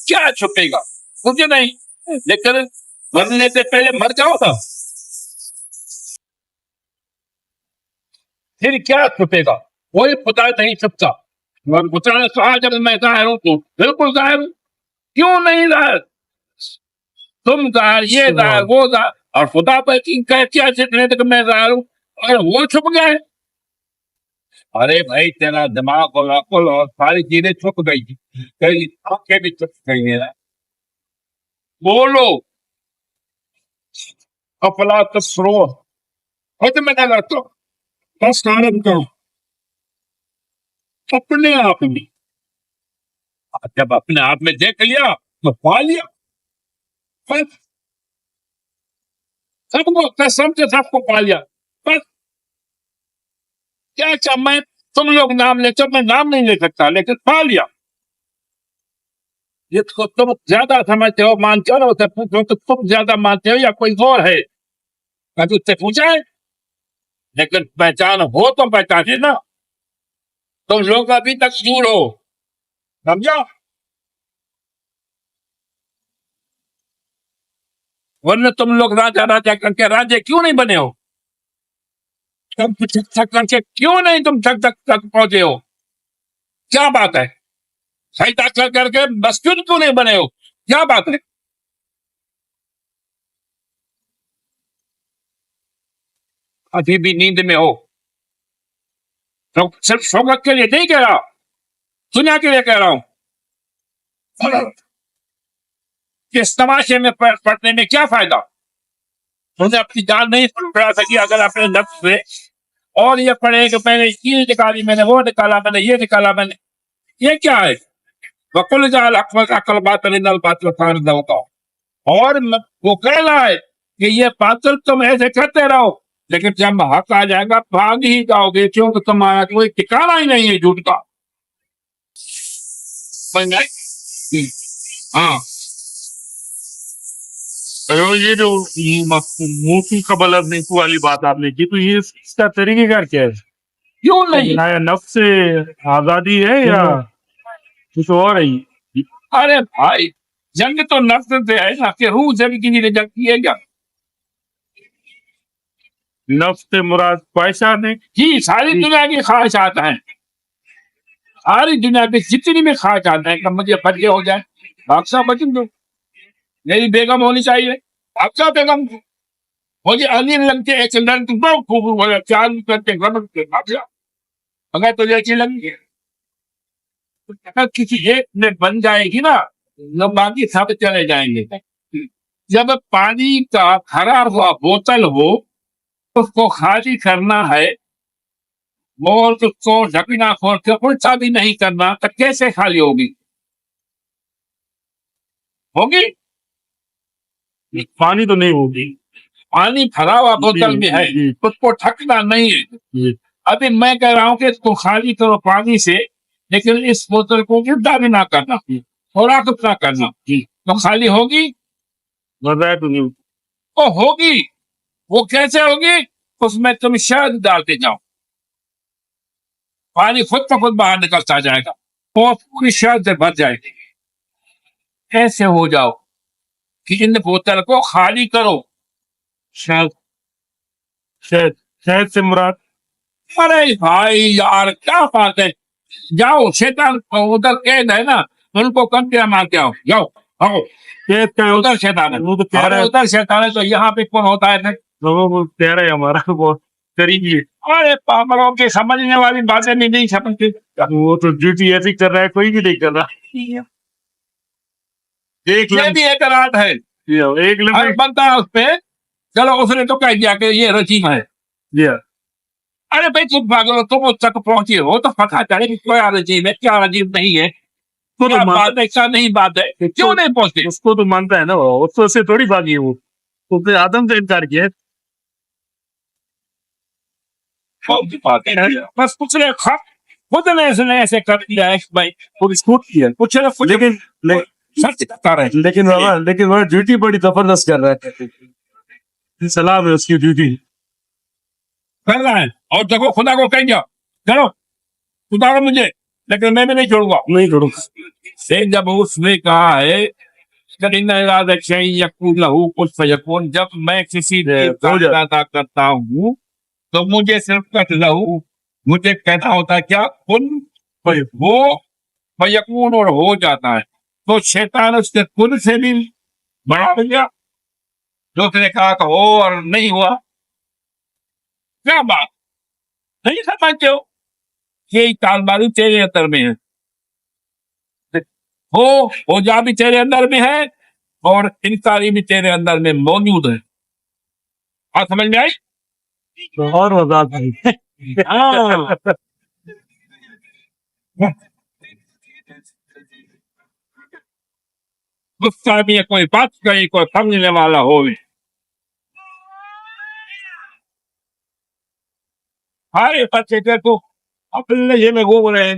क्या छुपेगा? कुछ नहीं। लेकिन मरने से पहले मर जाओ ना, फिर क्या छुपेगा? कोई बता नहीं सकता। और मुद्रा ने कहा जब मैं जाहिर हूं तो बिल्कुल जाहिर हूं। क्यों नहीं जाहिर? तुम जाहिर, ये जाहिर, वो जाहिर, और खुदा पर की क्या जितने तक मैं जाहिर हूं और वो छुप गए। अरे भाई तेरा दिमाग और अकल और सारी चीजें छुप गई, तेरी आंखें भी छुप गई है ना। बोलो, अफला तस्रो, खुद में ना तो बस कारण करो अपने आप में। जब अपने आप में देख लिया तो पा लिया। बस सबको कसम से सबको पा लिया। बस क्या क्या मैं, तुम लोग नाम लेते हो, मैं नाम नहीं ले सकता, लेकिन पा लिया। जिसको तुम ज्यादा समझते हो, मानते हो ना, उसे पूछो तो तुम ज्यादा मानते हो या कोई और है? कभी उससे पूछा है? लेकिन पहचान हो तो पहचाने ना। तुम लोग अभी तक दूर हो, समझा? वरना तुम लोग राजा राजा करके राजे क्यों नहीं बने हो? तुम तक करके क्यों नहीं तुम तक पहुंचे हो? क्या बात है? सही कर करके मस्जिद क्यों नहीं बने हो? क्या बात है? अभी भी नींद में हो। तो सिर्फ शौकत के लिए नहीं कह रहा, दुनिया के लिए कह रहा हूं। इस तमाशे में पड़ने में क्या फायदा? तुमने अपनी जान नहीं पड़ा सकी अगर अपने नफ्स से और ये पढ़े कि मैंने ये निकाली, मैंने वो निकाला, मैंने ये निकाला, मैंने ये क्या है? वकुल जाल अकल बात नल बात होता। और वो कह रहा है कि ये बातल तुम ऐसे करते रहो, लेकिन जब हक आ जाएगा भाग ही जाओगे, क्योंकि तुम्हारा कोई ठिकाना ही नहीं है झूठ का। हाँ, तो ये जो मुंह की कबल नीकू वाली बात आपने की, तो ये इसका तरीकेकार क्या है? क्यों नहीं? नफ्स से आजादी है या कुछ और है? अरे भाई, जंग तो नफ्स से है ना, कि रूह से भी किसी ने जंग की है क्या? नफ्स से मुराद ख्वाहिशात है। जी, सारी दुनिया की ख्वाहिशात हैं। सारी दुनिया की जितनी भी ख्वाहिशात हैं कि मुझे बच्चे हो जाए, बादशाह बचन दो, मेरी बेगम होनी चाहिए, बादशाह बेगम, मुझे अली रंग के एक लड़की बहुत खूब हो, चांद करके रमन के बादशाह, अगर तुझे अच्छी लगी है तो अगर किसी एक में बन जाएगी ना, तो बाकी सब चले जाएंगे। जब पानी का भरा हुआ बोतल हो, उसको खाली करना है और उसको ढकना खोल के उल्टा भी नहीं करना, तो कैसे खाली होगी? होगी? पानी तो नहीं होगी। पानी भरा हुआ बोतल में है, उसको ढकना नहीं है। अभी मैं कह रहा हूं कि इसको खाली करो पानी से, लेकिन इस बोतल को उल्टा भी ना करना, थोड़ा कुछ ना करना, तो खाली होगी? बताया तो नहीं। तो होगी। वो कैसे होगी? उसमें तुम शहद डालते जाओ, पानी खुद ब खुद बाहर निकलता जाएगा और पूरी शहद से भर जाएगी। ऐसे हो जाओ कि इन बोतल को खाली करो। शहद, शहद, शहद से मुराद? अरे भाई यार, क्या बात है? जाओ, शैतान उधर कैद है ना, उनको कंटिया मार के आओ, जाओ आओ। कैद का उधर शैतान है, वो तो प्यारा है। उधर शैतान है, तो यहाँ पे कौन होता है? वो प्यारा है हमारा, बहुत करीबी है। अरे पागलों के समझने वाली बातें भी नहीं समझते। वो तो ड्यूटी ऐसी कर रहा है, कोई भी नहीं कर रहा। एक ये भी एक रात है, एक हर बनता है उस पे। चलो, उसने तो कह दिया कि ये रजीम है। अरे भाई तुम पागल, तुम उस तक पहुंचे हो तो पता चले कि क्या रजीम है, क्या रजीम नहीं है, क्या बात है, क्या नहीं बात है, क्यों नहीं पहुंचते? उसको तो मानता है ना, उसको से थोड़ी भागी है वो। उसने आदम से इनकार किया है। बस कुछ ने खुद ने इसने ऐसे कर दिया है भाई, पुलिस छूट किया, कुछ ना कुछ लेकिन सच बता रहे हैं। लेकिन बाबा, लेकिन वह ड्यूटी बड़ी जबरदस्त कर रहा है। सलाम है उसकी ड्यूटी कर रहा है। और देखो, खुदा को कह दिया, चलो उतारो मुझे, लेकिन मैं भी नहीं छोड़ूंगा। नहीं छोड़ूंगा। फिर जब उसने कहा है लहू कुछ फयकून, जब मैं किसी चीज का इरादा करता हूँ तो मुझे सिर्फ कट लहू, मुझे कहना होता है क्या, कुन वो फयकून, और हो जाता है। तो शैतान उसके कुन से भी बड़ा हो गया, जो उसने कहा था हो और नहीं हुआ। क्या बात, नहीं समझते हो? यही तालबाजी तेरे अंदर में है। हो जा भी तेरे अंदर में है और इनकारी भी तेरे अंदर में मौजूद है। और समझ में आई? और वजात है। हाँ। गुस्सा भी है, कोई बात कही, कोई समझने वाला हो। हर बच्चे को अपने ये में घूम रहे हैं,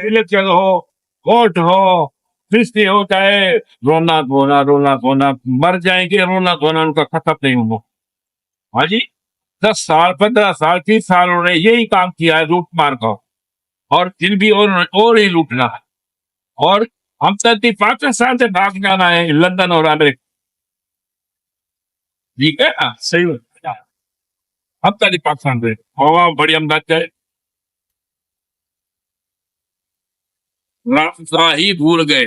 इलेक्शन हो, वोट हो, सृष्टि हो, चाहे रोना धोना रोना धोना, मर जाएंगे रोना धोना, उनका खत्म नहीं होगा। हाँ जी, 10 साल 15 साल 30 साल उन्होंने यही काम किया है, लूट मार का, और फिर भी और ही लूटना है। और हम 35 साल से भाग जाना है लंदन और अमेरिका। ठीक है ना? सही बात। हम 35 साल से हवा बड़ी अमदाद जाए, रास्ता ही भूल गए,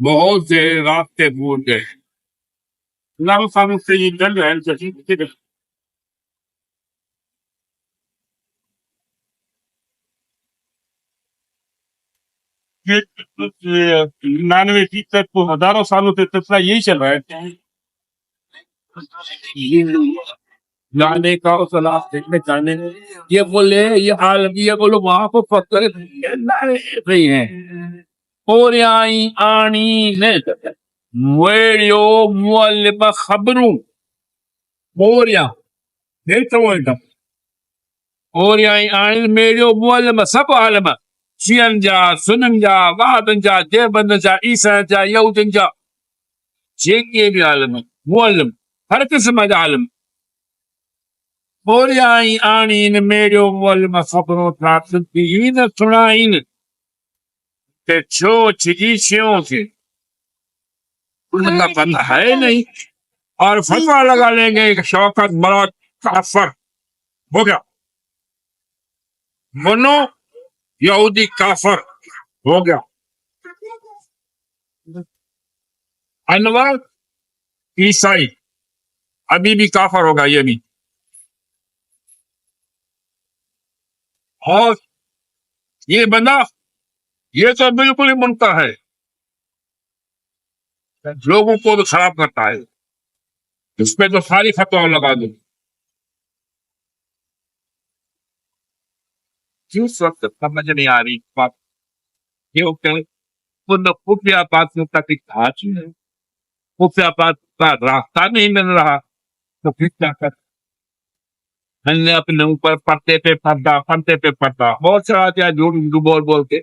बहुत से रास्ते भूल गए। अल्लाह सामने से ये चल रहा है, ठीक है। ये 99% को हजारों सालों से सिलसिला यही चल रहा है। जाने का उस रास्ते में जाने, ये बोले ये आलम, ये बोलो वहां को पत्थर नहीं है। और आई आनी ने वेडियो मुअल्लिम खबरू मोरिया नहीं तो और आई आनी मेडियो मुअल्लिम सब आलम, शियन जा, सुनन जा, वाहबन जा, देवबंद जा, ईसा जा, यहूदन जा, जेके भी आलम मुअल्लिम, हर किस्म जा आलम। और आई आनी मेडियो मुअल्लिम खबरू त्रातन सुनाइन के छो चिजियों के उनका पता है नहीं, और फतवा लगा लेंगे कि शौकत बड़ा काफर हो गया, मनो यहूदी काफर हो गया, अनवर ईसाई अभी भी काफर होगा ये भी। और ये बंदा ये तो बिल्कुल ही मुनकर है, लोगों को भी खराब करता है, इस पे तो सारी फतवा लगा दो। जिस वक्त समझ नहीं आ रही बात, ये खुफिया बात तक है, खुफिया बात का रास्ता नहीं मिल रहा, तो फिर क्या कर? हमने अपने ऊपर पर्दे पे पर्दा बहुत सारा दिया, झूठ बोल बोल के।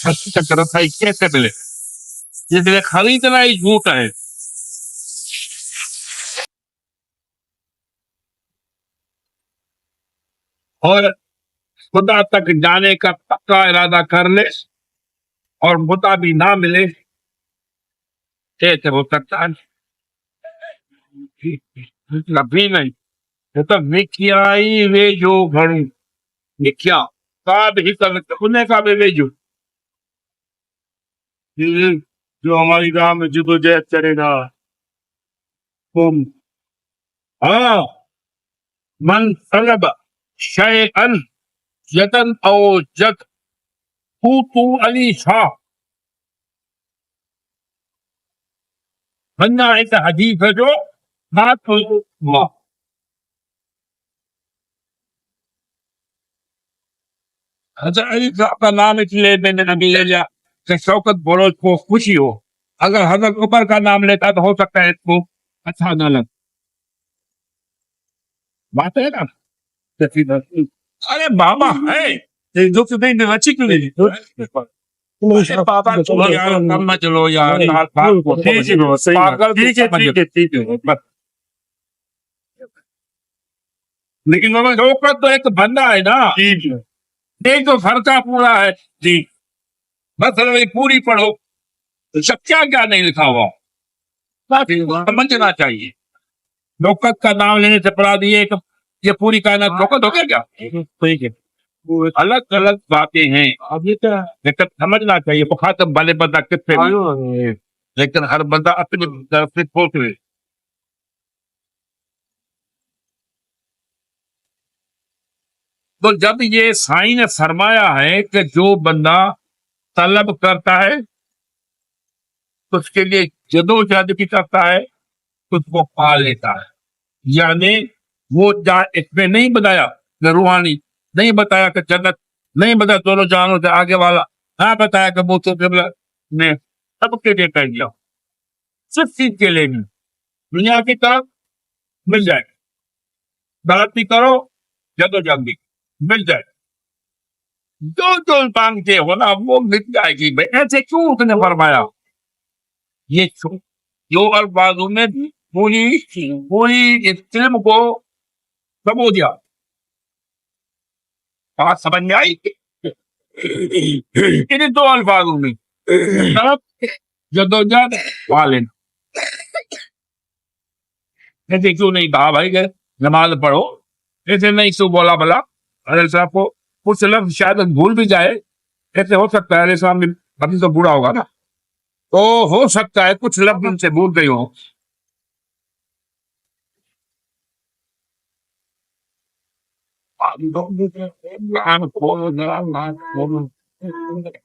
चक्कर था कैसे मिले, इसलिए खरीदना ही झूठ है। और खुदा तक जाने का पक्का इरादा कर ले और खुदा भी ना मिले, कैसे हो सकता है? कभी नहीं। ये तो विख्याई वे जो घड़ू विख्या का भी उन्हें का भी वे जो हमारी राह में जदोजहद करेगा तुम। हाँ, मन तलब शयअन यतन औ जत तू अली शाह, बनना एक हदीस है जो बात हुआ। हजरत अली साहब का नाम इसलिए मैंने नबी ले लिया कि शौकत बोलो को खुशी हो। अगर हजरत उमर का नाम लेता तो हो सकता है इसको अच्छा ना लग, बात है ना। अरे बाबा है जो तो नहीं अच्छी क्यों नहीं? बाबा चलो यार, कम मत चलो यार, ठीक है पागल ठीक है ठीक है। बस लेकिन वो रोका तो एक बंदा है ना, जी जी एक तो फरका पूरा है जी। बस वही पूरी पढ़ो तो सब क्या क्या नहीं लिखा हुआ समझना चाहिए। लोकत का नाम लेने से पढ़ा दिए कि ये पूरी कायनात लोकत हो गया क्या? ठीक है। वो अलग अलग बातें हैं, अब ये क्या लेकिन समझना चाहिए मुखातब वाले बंदा किससे भी, आयो है? लेकिन हर बंदा अपनी तरफ से सोच रहे। तो जब ये साईं ने फरमाया है कि जो बंदा तलब करता है उसके लिए जदोजहद भी करता है उसको पा लेता है, यानी वो इसमें नहीं बताया कि रूहानी, नहीं बताया कि जन्नत, नहीं बताया दोनों जानों से आगे वाला, हाँ बताया कि वो तो ने सबके लिए कह दिया, सिर्फ चीज के लिए नहीं, दुनिया की तरफ मिल जाए, गलत भी करो जदोजहद भी मिल जाए, जो जो मांगते हो ना वो मिल जाएगी। भाई ऐसे क्यों उसने फरमाया? ये जो अल्फाजों में पूरी पूरी इस फिल्म को सबो दिया, बात समझ में आई? इन दो अल्फाजों में तरफ जदोजहद वाले ऐसे क्यों नहीं कहा भाई कि नमाज पढ़ो, ऐसे नहीं क्यों बोला भला? अरे साहब को कुछ लफ्ज शायद भूल भी जाए, ऐसे हो सकता है अरे साहब अभी तो बूढ़ा होगा ना, तो हो सकता है कुछ लफ्ज उनसे भूल गई हो।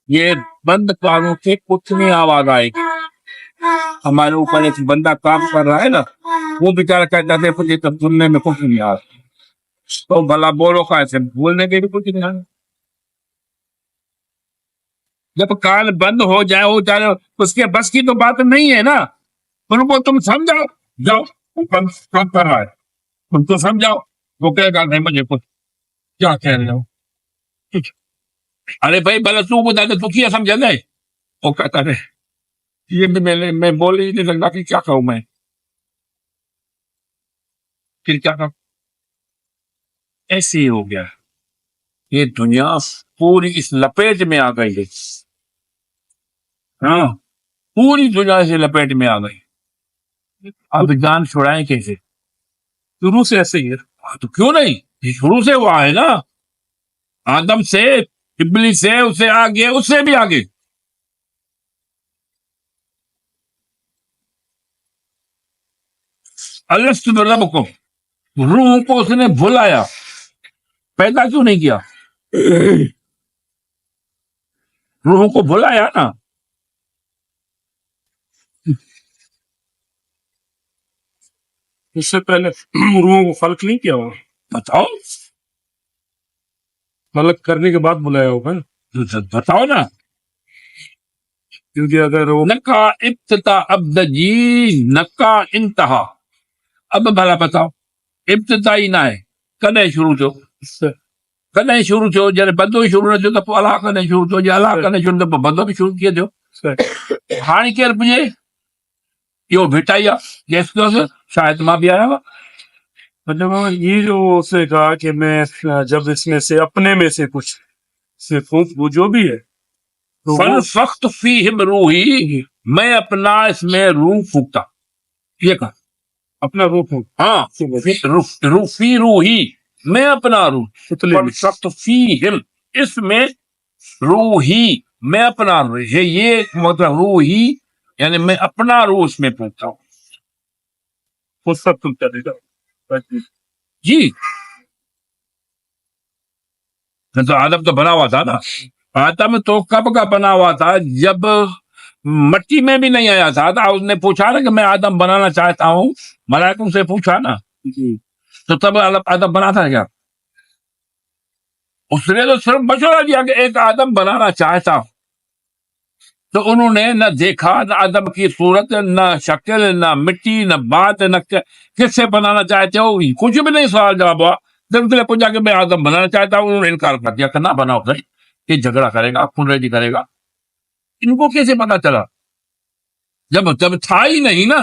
ये बंद कानों से कुछ नहीं आवाज आएगी। हमारे ऊपर एक बंदा काम कर रहा है ना, वो बेचारा कहता है मुझे तो सुनने में कुछ नहीं आ रहा, तो भला बोलो कैसे? बोलने के भी कुछ नहीं आ रहा। जब कान बंद हो जाए हो जाए उसके बस की तो बात नहीं है ना, उनको तुम समझाओ, जाओ काम काम कर रहा है तुमको समझाओ, वो कहेगा नहीं मुझे कुछ, क्या कह रहे हो? अरे भाई भला तू बता दे तू क्या समझा नहीं? वो कहता है ये भी मैं बोल ही नहीं सकता कि क्या कहूं मैं, फिर क्या कहूं? ऐसे ही हो गया, ये दुनिया पूरी इस लपेट में आ गई है। हाँ, पूरी दुनिया से लपेट में आ गई, अब जान छुड़ाए कैसे? शुरू से ऐसे ही है। हाँ, तो क्यों नहीं, ये शुरू से हुआ है ना, आदम से, इब्लीस से, उससे आगे, उससे भी आगे। अलस्तु बिरब्बिकुम, रूह को उसने बुलाया, पैदा क्यों नहीं किया? रूह को बुलाया ना, इससे पहले रूहों को फल्क नहीं किया हुआ, बताओ फल्क करने के बाद बुलाया होगा ना, बताओ ना। क्योंकि अगर वो नका इब्तिदा अब्द जी, नका इंतहा, अब भला बताओ इब्तिदाई ना है, कदे शुरू थो, कदे शुरू थो? जरे बंदो ही शुरू न थियो त पोइ अलाह कदे शुरू थो, जे अलाह कदे शुरू त पोइ बंदो बि शुरू कीअं थियो? हाणे केरु पुॼे? इहो भिटाई आहे जेसि शायद मां बि आया हुआ। मतलब ये जो उसने कहा कि मैं जब इसमें से अपने में से कुछ से फूंक वो जो भी है तो फल वो सख्त फीहिम रूही, मैं अपना इसमें रूह फूकता, ये कहा। अपना रूह फूंक हाँ, फी रूही, मैं अपना रूह, पुतले में। फल फीहिम, इसमें रूही, मैं अपना रूह, ये मतलब रूही यानी मैं अपना रूह इसमें फूकता हूँ। वो सब तुम करेगा जी, तो आदम तो बना हुआ था ना, आदम तो कब का बना हुआ था? जब मट्टी में भी नहीं आया था उसने पूछा ना कि मैं आदम बनाना चाहता हूँ, मलाइकों से पूछा ना, जी। तो तब आदम बना था क्या? उसने तो सिर्फ मशवरा दिया कि एक आदम बनाना चाहता हूं, तो उन्होंने न देखा न आदम की सूरत, न शक्ल, न मिट्टी, न बात, न किससे बनाना चाहते हो, कुछ भी नहीं सवाल जवाब हुआ। जब उसने पूछा कि मैं आदम बनाना चाहता हूँ, उन्होंने इनकार कर दिया कि ना बनाओ भाई, ये झगड़ा करेगा, खूनरेजी करेगा। इनको कैसे पता चला? जब जब था ही नहीं ना,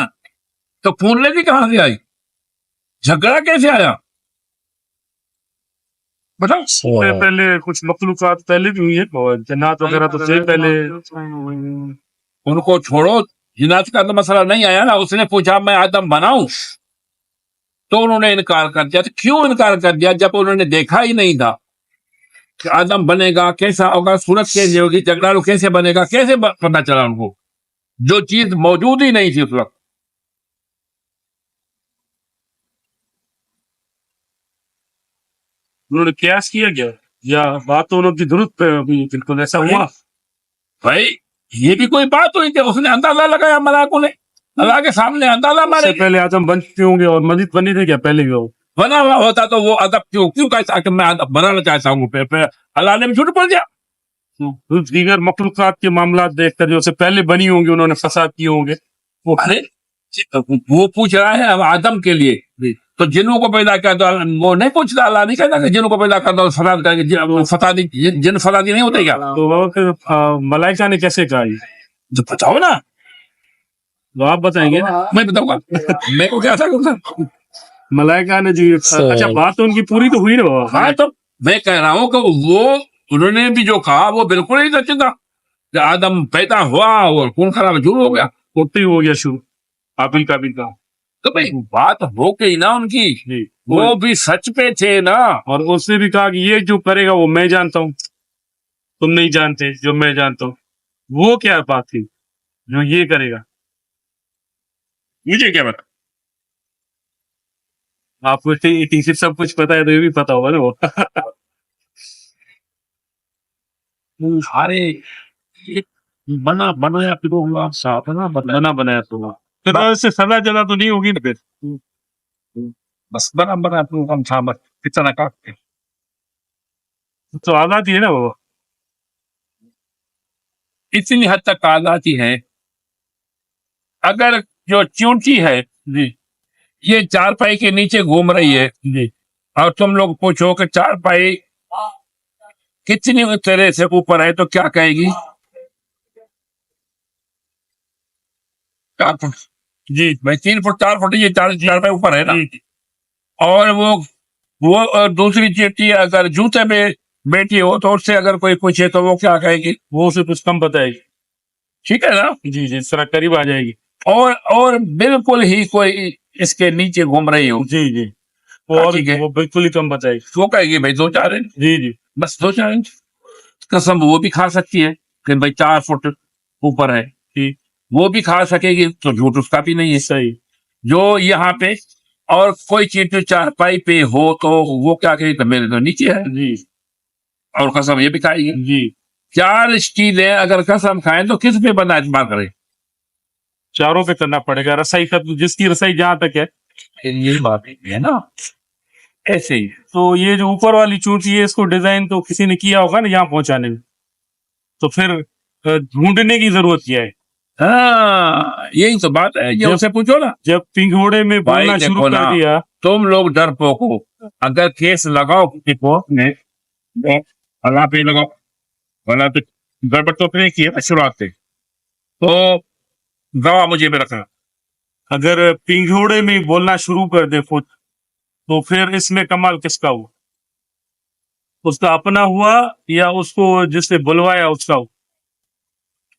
तो खूनरेजी कहां से आई, झगड़ा कैसे आया? बताओ। उससे पहले कुछ मखलूकात पहले भी हुई है, और जन्नात वगैरह तो से पहले। उनको छोड़ो, जिन्नात का तो मसला नहीं आया ना। उसने पूछा मैं आदम बनाऊं, तो उन्होंने इनकार कर दिया। तो क्यों इनकार कर दिया? जब उन्होंने देखा ही नहीं था कि आदम बनेगा, कैसा होगा, सूरत कैसे होगी, जगड़ालू कैसे बनेगा, कैसे पता चला उनको? जो चीज मौजूद ही नहीं थी उस वक्त। उन्होंने कयास किया क्या, या बात तो उनकी जरूरत पे अभी बिल्कुल ऐसा हुआ? भाई ये भी कोई बात हुई थी? उसने अंदाजा लगाया, मलाकों ने अल्लाह के सामने अंदाजा उससे मारे। पहले आदम बन चुके होंगे और मस्जिद बनी थी क्या पहले भी? वो बना हुआ होता तो वो अदब क्यों क्यों कहता कि मैं अदब बनाना चाहता हूँ? फिर अल्लाह ने भी झूठ बोल दिया। तो दीगर मखलूकात के मामला देखकर जो उससे पहले बनी होंगी, उन्होंने फसाद किए होंगे। वो अरे वो पूछ रहा है अब आदम के लिए, तो जिनों को पैदा किया तो वो नहीं पूछता। अल्लाह नहीं कहता कि जिनों को पैदा कर दो फसाद करके। फसादी जिन फसादी नहीं होते क्या? तो वो फिर मलाइका ने कैसे कहा ये? तो बताओ ना। तो आप बताएंगे ना? मैं बताऊंगा। मैं को क्या था? मलाइका ने जी, अच्छा बात तो उनकी पूरी तो हुई ना वो। हाँ, तो मैं कह रहा हूँ कि वो उन्होंने भी जो कहा वो बिल्कुल ही सच था। जब आदम पैदा हुआ और खून खराब शुरू हो गया, होते ही हो गया शुरू, काबिल काबिल का। तो भाई बात हो गई ना उनकी। जी, वो भी सच पे थे ना। और उसने भी कहा कि ये जो करेगा वो मैं जानता हूँ, तुम नहीं जानते जो मैं जानता हूँ। वो क्या बात थी जो ये करेगा? मुझे क्या पता? आपको टीचर सब कुछ पता है तो ये भी पता होगा ना वो। अरे ये बना बनाया फिर होगा, साफ है ना, बना बनाया तो फिर इससे सजा जला तो नहीं होगी ना फिर? बस बना बना फिर हम सामत कितना काटते। तो आजादी है ना वो। इतनी हद तक आजादी है। अगर जो चूंटी है जी ये चारपाई के नीचे घूम रही है, जी और तुम लोग पूछो कि चारपाई कितनी तरह से ऊपर है, तो क्या कहेगी? 4 फुट। जी भाई 3 फुट 4 फुट, ये चारपाई ऊपर है ना। जी। और वो दूसरी चींटी अगर जूते में बैठी हो तो उससे अगर कोई पूछे तो वो क्या कहेगी? वो उसे कुछ कम बताएगी। ठीक है ना। जी जी, इस तरह करीब आ जाएगी। और बिल्कुल ही कोई इसके नीचे घूम रही हो, जी जी, और ठीक है, वो बिल्कुल ही कम बताएगी। वो कहेगी भाई 2-4 इंच, जी जी बस 2-4 इंच। कसम वो भी खा सकती है कि भाई 4 फुट ऊपर है, ठीक, वो भी खा सकेगी, तो झूठ उसका भी नहीं है। सही। जो यहाँ पे और कोई चीज चारपाई पे हो तो वो क्या कहेगी? तो मेरे तो नीचे है, जी और कसम ये भी खाएगी। जी, 4 चीजें अगर कसम खाएं तो किस पे बंदा एतबार करे? चारों पे करना पड़ेगा। रसाई खत्म, जिसकी रसाई जहां तक है। यही बात है ना। ऐसे ही तो ये जो ऊपर वाली चूंटी है, इसको डिजाइन तो किसी ने किया होगा ना यहाँ पहुंचाने में, तो फिर ढूंढने की जरूरत क्या है? हाँ, यही तो बात है। ये उनसे पूछो ना। जब पिंघोड़े में भाई बोलना शुरू देखो कर ना, दिया। तुम लोग डरपोक हो। अगर केस लगाओ किसी को अल्लाह पे लगाओ, वरना तो गड़बड़ तो नहीं की है शुरुआत से, तो गवाह मुझे भी रखना। अगर पिंघोड़े में बोलना शुरू कर दे खुद, तो फिर इसमें कमाल किसका हुआ? उसका अपना हुआ या उसको जिसने बुलवाया उसका हुआ?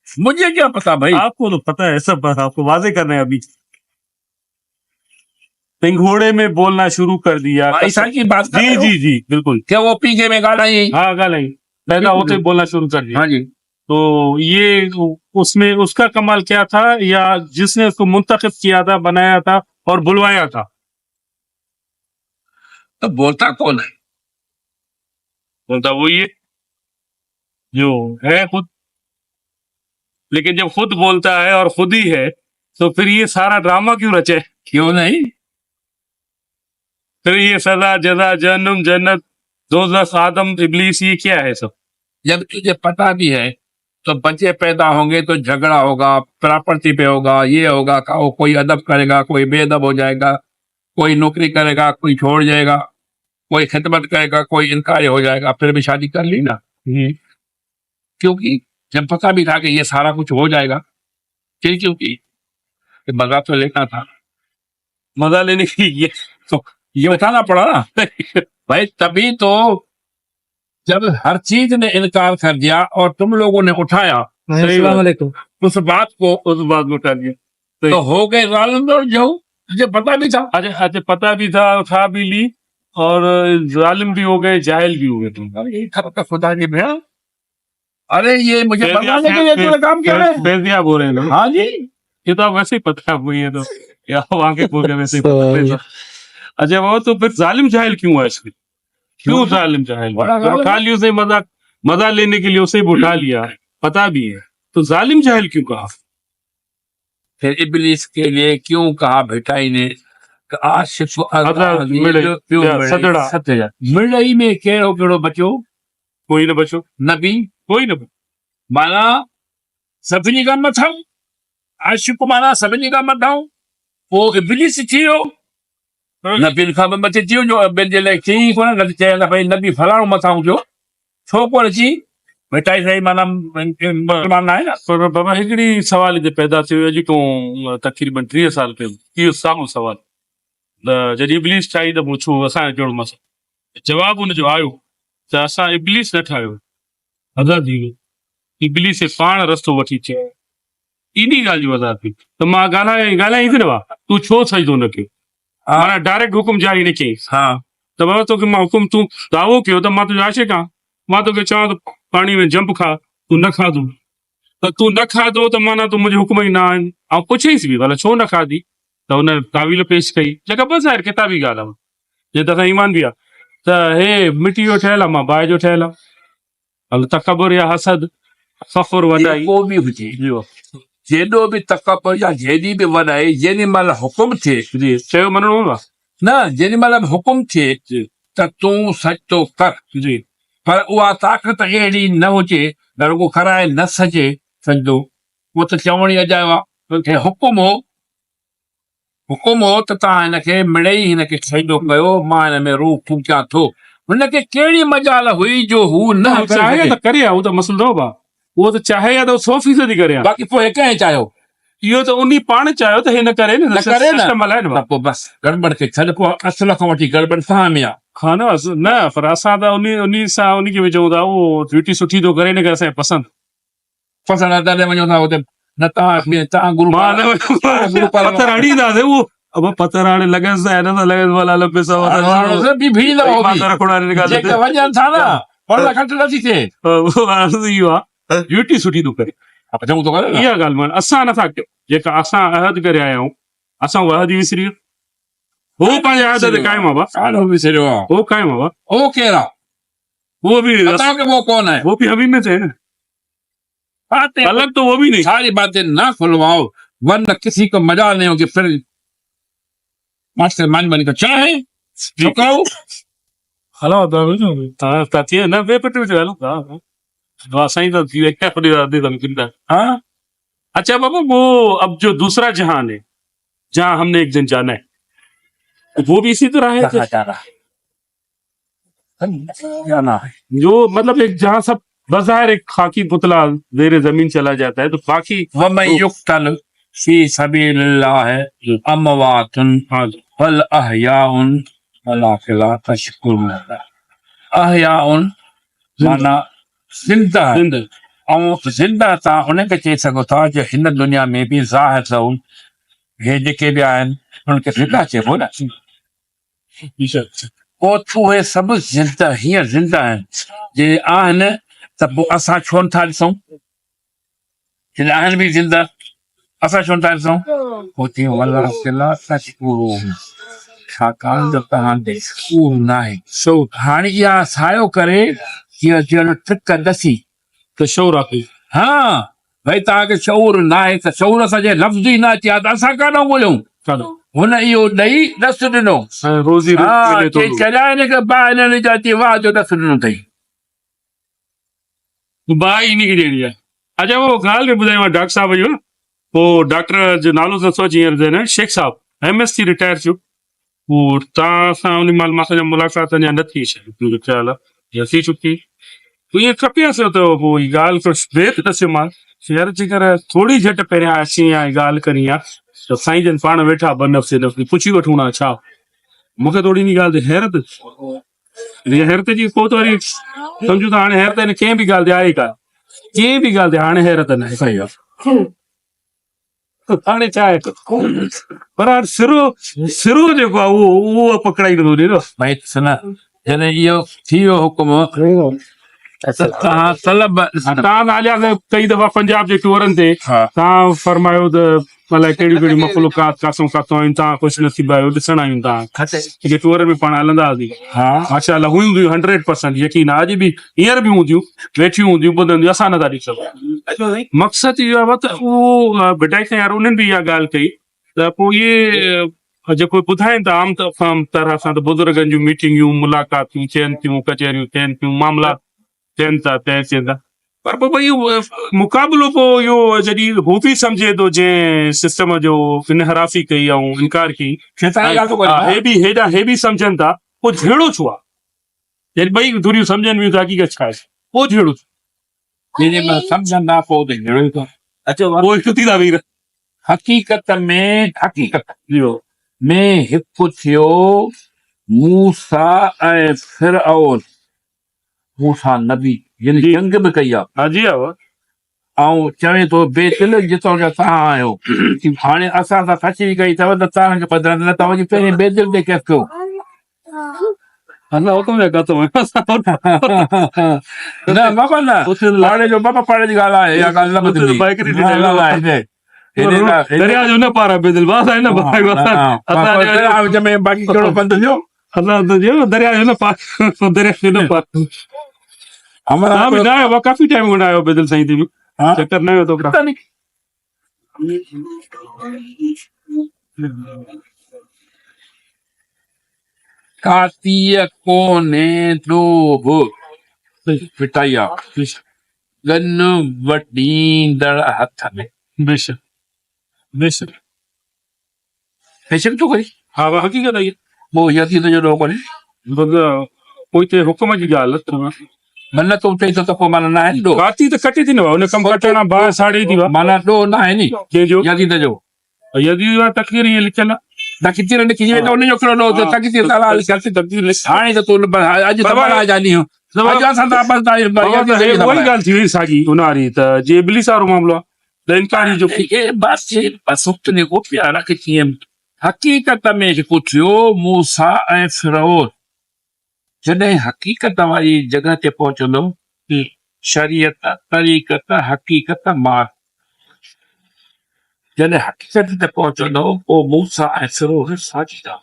मुझे क्या पता भाई? आपको तो पता है सब, बस आपको वाजे करना है अभी। पिंघोड़े में बोलना शुरू कर दिया। ऐसा की बात कर जी रहे हो? जी जी बिल्कुल। क्या वो पीछे में गाना ही? हाँ गाला ही पैदा होते ही बोलना शुरू कर दिया। हाँ जी। तो ये उसमें उसका कमाल क्या था, या जिसने उसको मुंतखब किया था, बनाया था और बुलवाया था? तो बोलता कौन है? बोलता वही है जो है खुद। लेकिन जब खुद बोलता है और खुद ही है, तो फिर ये सारा ड्रामा क्यों रचे? क्यों नहीं? फिर ये सजा जजा जहन्नुम जन्नत दोज़ख आदम इब्लीस, ये क्या है सब? जब तुझे पता भी है तो बच्चे पैदा होंगे तो झगड़ा होगा, प्रॉपर्टी पे होगा, ये होगा, कोई अदब करेगा, कोई बेअदब हो जाएगा, कोई नौकरी करेगा, कोई छोड़ जाएगा, कोई खिदमत करेगा, कोई इनकार हो जाएगा, फिर भी शादी कर ली ना। क्योंकि जब पता भी था कि ये सारा कुछ हो जाएगा, फिर क्योंकि मजा तो लेना था। मजा लेने की तो ये उठाना पड़ा ना। भाई तभी तो जब हर चीज ने इनकार कर दिया और तुम लोगों ने उठाया अस्सलाम वालेकुम। उस बात को, उस बात को उठा दिया तो हो गए जालिम और जो तुझे पता भी था। अच्छा पता भी था, उठा भी ली, और जालिम भी हो गए, जाहिल भी हो गए तुम। अरे यही खबर का खुदा जी भैया, अरे ये मुझे बताने के लिए तूने काम क्या है? फैजियाब हो रहे हैं लोग। हाँ जी, ये तो आप वैसे ही पता है हुई है, तो या वहां के पूरे वैसे ही पता है। अच्छा वो तो फिर जालिम जाहिल क्यों है इसमें? क्यों जालिम जाहिल? बड़ा जालिम उठा लिया उसे, मजा लेने के लिए उसे भी उठा लिया, पता भी है, तो जालिम जाहिल क्यों कहा? फिर इब्लीस के लिए क्यों कहा भेटाई ने आशिफ सदड़ा। मिड़ई में कहिड़ो कहिड़ो बचो? कोई न बचो, नबी, कोई न बचो। माना सभिनी खां मथां, आशिफ माना सभिनी खां मथां, पोइ इब्लीस थी वियो, नबीन खां बि मथे थी वियो, जो ॿियनि जे लाइ चई कोन, न चयो त भई नबी फलाणो मथां हुजो, छो कोन अची भेटाई सही माना मुस्लमान आहे न। पर बाबा हिकिड़ी सवाल हिते पैदा थियो अॼु खां तक़रीबन 30 साल पहिरियों, इहो साॻियो सवाल, जॾहिं इब्लीस ठाही त पुछो असांजो कहिड़ो मसइलो? जवाबु हुनजो आयो त असां इब्लीस न ठाहियो, आज़ाद थी वियो, इब्लीस पाण रस्तो वठी अचे, इन्ही ॻाल्हि जी वज़ाहत थी। त मां ॻाल्हाई थी न, तूं छो सजदो न कयो? माना डायरेक्ट हुकुम जारी न कयईं। हाँ, त बाबा तोखे मां हुकुम, तूं दावो कयो त मां तुंहिंजो आशिक़ आहियां, मां तोखे चवां त पाणी में जंप खा, तूं न खाधो, त तूं न खाधो त माना तूं मुंहिंजे हुकुम ई न आहिनि। ऐं पुछईंसि बि भला छो न खाधी, त हुन तावील पेश कई, जेका बसि आहे किताबी ॻाल्हि आहे, जे त ईमान बि आहे, त हे मिटी जो ठहियल आहे, मां बाहि जो ठहियल आहे, हल तकबुर या हसद, फ़ख़ुर वॾाई को बि हुजे, जेॾो बि तकबर या जेॾी बि वॾाई, जेॾी महिल हुकुम थिए, जी चयो मञणो आहे न जेॾी महिल बि हुकुम थिए त तूं सचो कर, जी, पर उहा ताक़त अहिड़ी न हुजे त रुॻो कराए न सघे सजदो, उहो त चवण ई अजायो आहे। तोखे हुकुम हो त तव्हां हिनखे मिड़ई हिनखे सजदो कयो, मां हिन में रूह फूकियां थो। हुनखे कहिड़ी मजाल हुई जो हू न चाहे त करे, उहो त मसइलो न आहे, उहो त चाहे या त 100% करे, बाक़ी पोइ कंहिं चाहियो, इहो त उन पाण चाहियो त हे न करे न, करे न, सिस्टम हलाए न, पोइ बसि गड़बड़ खे छॾ, पोइ असल खां वठी गड़बड़ सां में आहे। हा न पर असां त उन सां उनखे विझूं था, उहो ड्यूटी सुठी थो करे, न करे असांखे पसंदि तॾहिं वञो था हुते, न तव्हां गुरू पत्थर हणींदासीं, उहो अब पत्थर हाणे लॻसि था, हिन सां लॻसि भला अलॻि पैसा वञनि था न, पर घटि नथी थिए, इहो आहे ड्यूटी सुठी थो करे, इहा ॻाल्हि मां असां नथा कयूं, जेका असां अहद करे आया आहियूं, असां उहा अहद ई विसरी विया, हो पंहिंजे अहद ते क़ाइमु आहे, विसरियो आहे, हो क़ाइमु आहे, उहो केरु आहे? वो भी वो कौन है? वो भी हम ही में से है ना, अलग तो वो भी नहीं। सारी बातें ना खुलवाओ, वरना किसी को मजा नहीं होगी, फिर मास्टर मान बनी का चाहे झुकाओ हेलो ताती ना वे पट में चलो हां सही तो ये क्या परिवार दे दम किंदा। हां अच्छा बाबा, वो अब जो दूसरा जहान है जहां हमने एक दिन जाना है, वो भी इसी तरह है जाना है, जो मतलब एक जहां सब बज़ाहिर एक खाकी पुतला ज़ेरे जमीन चला जाता है, तो बाकी वमन युक्तल फी सबिलिल्लाह अमवातुन वल अहयाउन वलाकिन ला तशकुरून। अहयाउन माना जिंदा, ऐं जिंदा तव्हां उनखे चई सघो था जो हिन दुनिया में बि ज़ाहिर अथऊं, हे जेके बि आहिनि उनखे जिंदा चइबो न, पोइ उहे सभु जिंदा हीअं जिंदा आहिनि, जे आहिनि त पोइ असां छो नथा ॾिसूं, जॾहिं आहिनि बि जिंदा असां छो नथा ॾिसूं, पोइ चयूं वलाकिन ला तशकुरून, छाकाणि जो तव्हां ॾे शऊर न आहे। हाणे इहा सायो करे ट्रिक ॾसी त शऊर आहे, हा भई तव्हांखे शऊर न आहे, त शऊर असांजे लफ़्ज़ ई न अचे हा त असां काॾां ॻोल्हियूं, हुन इहो ॾेई ॾस ॾिनो, रोज़ी चढ़ाए हिनखे ॿाहिरि जाती वाह जो ॾस ॾिनो अथई, बाहि इन खे ॾियणी आहे। अच्छा वो ॻाल्हि खे ॿुधायो डॉक्टर साहब जो, पोइ डॉक्टर जो नालो नथो अचे हींअर, शेख साहब MS थी रिटायर थियो, पोइ तव्हां सां उन महिल मां मुलाक़ात अञा न थी, शायदि ख़्याल आहे या थी चुकी, तो ईअं खपियसि त पोइ हीअ ॻाल्हि कुझु बेत ॾसियो मां शहर जे करे थोरी झटि पहिरियां अची आहे ॻाल्हि करी आहे, त साईं जन पाण वेठा बनफ़्से पुछी वठूं ना छा, मूंखे थोरी इन ॻाल्हि ते हैरत, हैरत जी पोइ त वरी सम्झूं था हाणे हैरत हिन कंहिं बि ॻाल्हि ते आहे का कंहिं बि ॻाल्हि ते हाणे हैरत न आहे सही आहे हाणे छा आहे पर हाणे सिरो जेको आहे उहो पकड़ाईंदो नी न भाई सुन जॾहिं इहो थी वियो हुकुम त तव्हां तलब तव्हां आलिया कई दफ़ा पंजाब जे टूरनि ते हा तव्हां फरमायो त अलाए कहिड़ियूं कहिड़ियूं मखलूकात काथों काथों आहिनि तव्हां ख़ुशि नसीब आहियो ॾिसण आहियूं तव्हां खते जेके टूर में पाण हलंदा हुआसीं हा माशाल्लाह हुयूं 100% यकीन आहे अॼु बि हींअर बि हूंदियूं वेठियूं हूंदियूं ॿुधंदियूं असां नथा ॾिसी सघूं मक़सदु इहो आहे त उहो बिटाई सां यार उन्हनि बि इहा ॻाल्हि कई त पोइ इहे जेको ॿुधाइनि था आम तरह सां त बुज़ुर्गनि जूं मीटिंगियूं मुलाक़ातूं थियनि थियूं कचहरियूं थियनि थियूं मामला थियनि था तय थियनि था पर पोइ भई मुक़ाबिलो पोइ इहो जॾहिं हू बि सम्झे थो जंहिं सिस्टम जो इनहराफ़ी कई ऐं इनकार कई शैतानी ॻाल्हि थो करे हा, हे बि सम्झनि था पोइ झेड़ो छो आहे जॾहिं ॿई दुनियूं सम्झनि थियूं त हक़ीक़त छा आहे पोइ झेड़ो छो जॾहिं मां सम्झंदा पोइ त जहिड़ो ई थो अचो पोइ छुटी था वीर हक़ीक़त हक़ीक़त इहो में हिकु थियो मूसा ऐं फिरऔन मूसा नबी यानी जी। जंग बि कई आहे हा जी हा ऐं चवे थो बेदिल जितां जा तव्हां आहियो हाणे असां सां खची कई अथव त तव्हांखे बदिलनि न तव्हांजी पहिरीं बेदिल ते केस कयो असां हुकुम जा काथो न बाबा न हाणे जो बाबा पाणे जी ॻाल्हि आहे इहा ॻाल्हि न ॿुधंदी दरिया जो न पारा बेदिल बास आहे न विच में बाक़ी कहिड़ो पंध थियो दरिया जो न पार दरिया जो न पार हमारा तव्हां बि न आहियो काफ़ी टाइम खां न आहियो बेदिल साईं थी बि हाँ? चक्कर न वियो तो कातीअ कोने डोभ पिटाई आहे गन वॾींदड़ हथ में बेशक बेशक बेशक थो करे हा वाह हक़ीक़त आहे पोइ यकीन जो ॾोह कोन्हे पोइ हिते हुकुम जी ॻाल्हि मन तूं चई थो त पोइ माना न आहे ॾोह काती त कटे थी न हुन कमु कटण खां बाद साड़ी थी माना ॾोह न आहे नी कंहिंजो यकीन जो यदि तकदीर ईअं लिखियल आहे ताकि तीर लिखी वञे त उनजो कहिड़ो ॾोह ताकि तीर ताला हाणे त तूं अॼु त माना जानी अॼु असां त उहा ई ॻाल्हि थी वई साॻी उन वारी त जे इब्लिस वारो मामिलो आहे त इनकारी जो हक़ीक़त में हिकु थियो मूसा ऐं फिरौन जॾहिं हक़ीक़त वारी जॻह ते पहुचंदो शरीयत तरीक़त हक़ीक़त मार जॾहिं हक़ीक़त ते पहुचंदो पोइ मूसा ऐं फिरौन साझीदा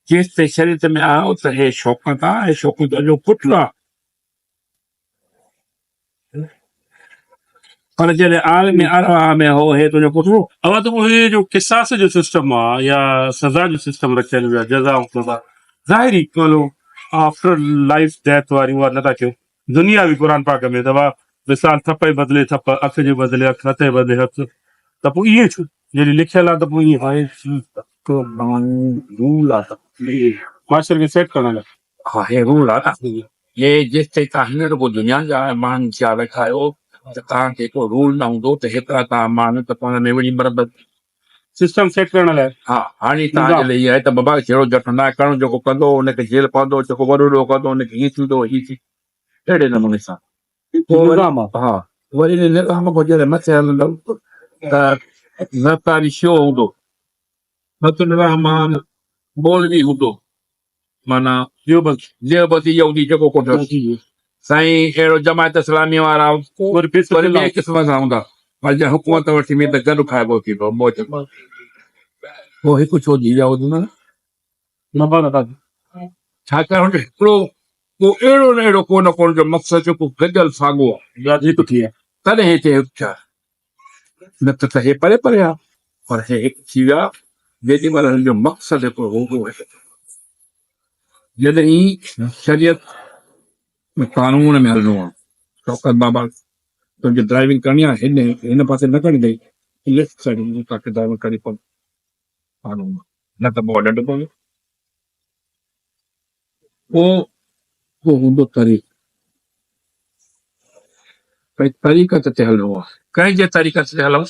जेसि ताईं शरीयत में आयो त हे शौक़त आहे हे शौक़त जो पुटु आहे पर जॾहिं आलमी अरवाह में हो हे तुंहिंजो पुटु अब तो ये जो किसास जो सिस्टम आहे या सज़ा जो सिस्टम रखियल वियो आहे जज़ा ऐं सज़ा ज़ाहिरी बोलो आफ्टर लाइफ डेथ वारी उहा नथा कयो दुनिया बि क़ुर पाक में अथव मिसाल थप जे बदिले थप अख जे बदिले अख हथ जे बदिले हथ त पोइ ईअं छो जॾहिं लिखियल आहे त पोइ ईअं रूल आहे मास्टर खे सेट करण लाइ हा हे रूल आहे न ये जेसि ताईं तव्हां हींअर को दुनिया जा माण्हुनि खे रखायो त तव्हांखे को रूल न हूंदो त हेतिरा तव्हां माण्हू त पाण में वञी बराबरि सिस्टम सेट करण लाइ हा हाणे तव्हांजे लाइ इहा आहे त बाबा जहिड़ो झट न आहे करणु जेको कंदो हुनखे जेल पवंदो जेको वॾो वॾो कंदो हुनखे हीअं थींदो हीअं थी अहिड़े नमूने सां हा वरी निज़ाम खां जॾहिं मथे हलंदो त न तारीख़ो हूंदो न त रहमान मौलवी हूंदो माना देवबंदी यहूदी जेको कोन्हे साईं अहिड़ो जमायत इस्लामी वारा वरी ॿिए क़िस्म सां हूंदा पर जंहिं हुकूमत वठी में त गॾु खाइबो थींदो मौज पोइ हिकु छो जी विया हुजनि छाकाणि हिकिड़ो को अहिड़ो न अहिड़ो को न को जो मक़सदु जेको गॾियल साॻियो आहे तॾहिं हिते हिकु थिया न त हे परे परे आहे पर हे हिकु थी विया जेॾी महिल हिन जो मक़सदु हिकिड़ो हूंदो जॾहिं शरीयत कानून में हलणो आहे शौक़त बाबा तुंहिंजी ड्राइविंग करणी आहे हिन पासे न करणी अथई लेफ्ट साइड तव्हांखे ड्राइविंग करणी पवंदी कानून न त पोइ ॾंढ पवंदो पोइ हूंदो तरीक़ो भई तरीक़त ते हलणो आहे कंहिंजे तरीक़त ते हलूं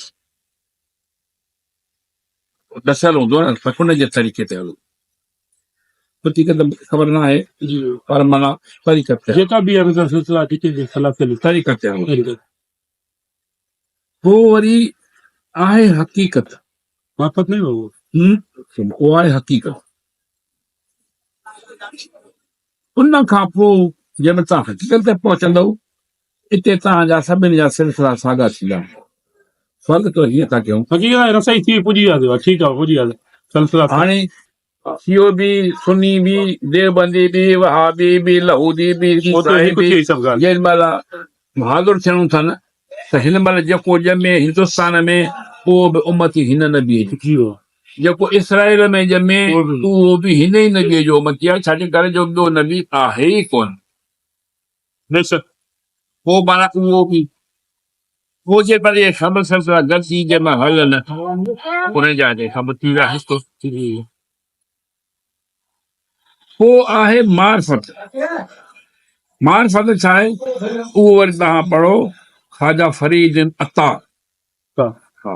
ॾसियल हूंदो न हुनजे तरीक़े ते हलूं हकीकत ख़बर न आहे जी पर माना तरीक़त आहे जेका बि आहे सिलसिला जेके ख़िलाफ़ तरीक़त आहे पोइ वरी आहे हक़ीक़त वापस नहीं हो उहो आहे हक़ीक़त उन खां पोइ जंहिंमें तव्हां हक़ीक़त ते पहुचंदव इते तव्हांजा सभिनी जा सिलसिला साॻा थींदा फ़र्क़ु त हीअं था कयूं हक़ीक़त रसाई थी पुॼी वियासीं ठीकु आहे पुॼी वियासीं सिलसिला हाणे शियो बि सुन्नी बि देवबंदी बि वहाबी बि लहूदी बि उते ईसाई हिकु बि थी सभु ॻाल्हि जेॾी महिल बहादुर थियणो अथनि त हिन महिल जेको ॼमे हिंदुस्तान में उहो बि उमती हिन नबीअ जी जी हो जेको इसराइल में ॼमे उहो बि हिन ई नबीअ जो उमती आहे छाजे करे जो ॿियो नबी आहे ई कोन बेशक पोइ माना उहो बि पोइ जे पर इहे सभु सिलसिला गॾिजी जंहिंमें हलनि उन जा सभु थी विया हिसो पोइ आहे मार्फत मार्फत छा आहे उहो वरी तव्हां पढ़ो ख़्वाजा फरीद अता हा